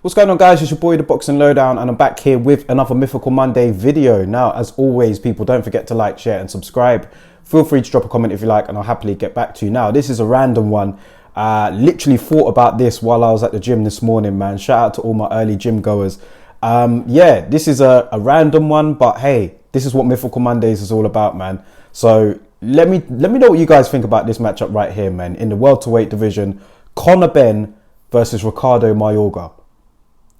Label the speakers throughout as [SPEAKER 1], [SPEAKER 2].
[SPEAKER 1] What's going on, guys? It's your boy the Boxing Lowdown, and I'm back here with another Mythical Monday video. Now, as always, people, don't forget to like, share and subscribe. Feel free to drop a comment if you like, and I'll happily get back to you. Now, this is a random one. Literally thought about this while I was at the gym this morning, man. Shout out to all my early gym goers. Yeah, this is a random one, but hey, this is what Mythical Mondays is all about, man. So let me know what you guys think about this matchup right here, man. In the welterweight division, Conor BENN versus RICARDO MAYORGA.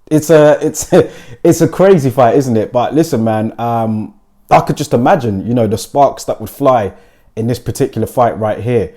[SPEAKER 1] It's a crazy fight, isn't it? But listen, man, I could just imagine, you know, the sparks that would fly in this particular fight right here.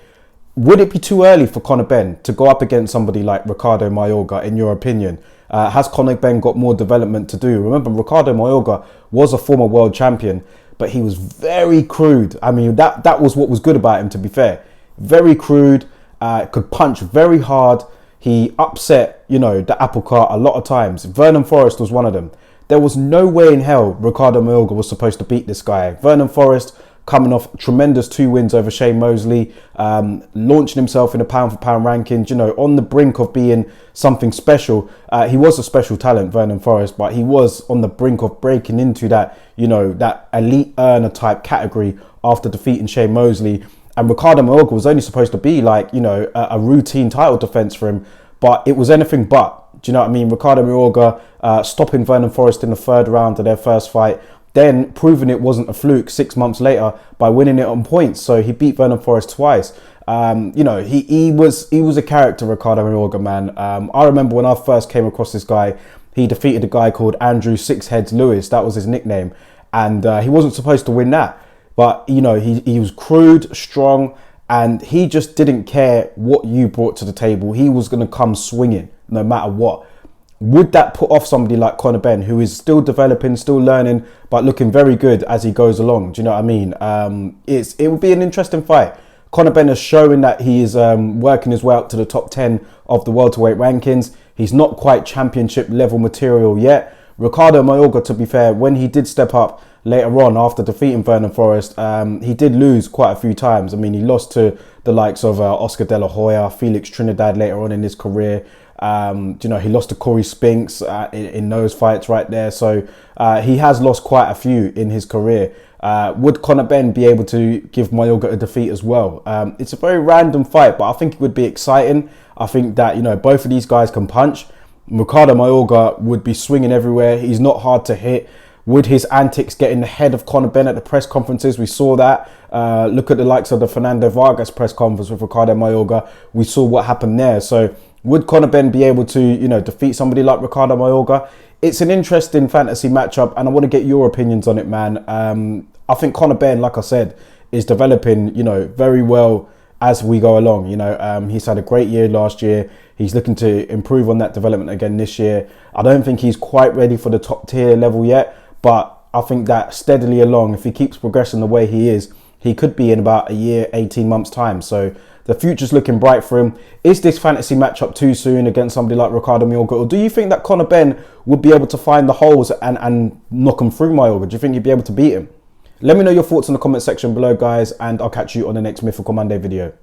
[SPEAKER 1] Would it be too early for Conor BENN to go up against somebody like RICARDO MAYORGA, in your opinion? Has Conor BENN got more development to do? Remember, RICARDO MAYORGA was a former world champion, but he was very crude. I mean, that was what was good about him, to be fair. Very crude, could punch very hard. He upset, you know, the apple cart a lot of times. Vernon Forrest was one of them. There was no way in hell RICARDO MAYORGA was supposed to beat this guy. Vernon Forrest coming off tremendous 2 wins over Shane Mosley, launching himself in the pound for pound rankings, you know, on the brink of being something special. He was a special talent, Vernon Forrest, but he was on the brink of breaking into that, you know, that elite earner type category after defeating Shane Mosley. And RICARDO MAYORGA was only supposed to be like, you know, a routine title defense for him, but it was anything but. Do you know what I mean? RICARDO MAYORGA stopping Vernon Forrest in the 3rd round of their first fight, then proving it wasn't a fluke 6 months later by winning it on points. So he beat Vernon Forrest twice. You know, he was a character, RICARDO MAYORGA, man. I remember when I first came across this guy, he defeated a guy called Andrew Six Heads Lewis. That was his nickname, and he wasn't supposed to win that. But, you know, he was crude, strong, and he just didn't care what you brought to the table. He was going to come swinging no matter what. Would that put off somebody like Conor BENN, who is still developing, still learning, but looking very good as he goes along? Do you know what I mean? It would be an interesting fight. Conor BENN is showing that he is working his way up to the top 10 of the welterweight rankings. He's not quite championship level material yet. RICARDO MAYORGA, to be fair, when he did step up later on after defeating Vernon Forrest, he did lose quite a few times. I mean, he lost to the likes of Oscar De La Hoya, Felix Trinidad later on in his career. You know, he lost to Corey Spinks in those fights right there. So he has lost quite a few in his career. Would Conor BENN be able to give MAYORGA a defeat as well? It's a very random fight, but I think it would be exciting. I think that, you know, both of these guys can punch. RICARDO MAYORGA would be swinging everywhere. He's not hard to hit. Would his antics get in the head of Conor BENN at the press conferences? We saw that. Look at the likes of the Fernando Vargas press conference with RICARDO MAYORGA. We saw what happened there. So would Conor BENN be able to, you know, defeat somebody like RICARDO MAYORGA? It's an interesting fantasy matchup, and I want to get your opinions on it, man. I think Conor BENN, like I said, is developing, you know, very well as we go along. You know, he's had a great year last year. He's looking to improve on that development again this year. I don't think he's quite ready for the top tier level yet, but I think that steadily along, if he keeps progressing the way he is, he could be in about a year, 18 months time. So the future's looking bright for him. Is this fantasy matchup too soon against somebody like RICARDO MAYORGA? Or do you think that Conor BENN would be able to find the holes and knock him through MAYORGA? Do you think he'd be able to beat him? Let me know your thoughts in the comment section below, guys, and I'll catch you on the next Mythical Monday video.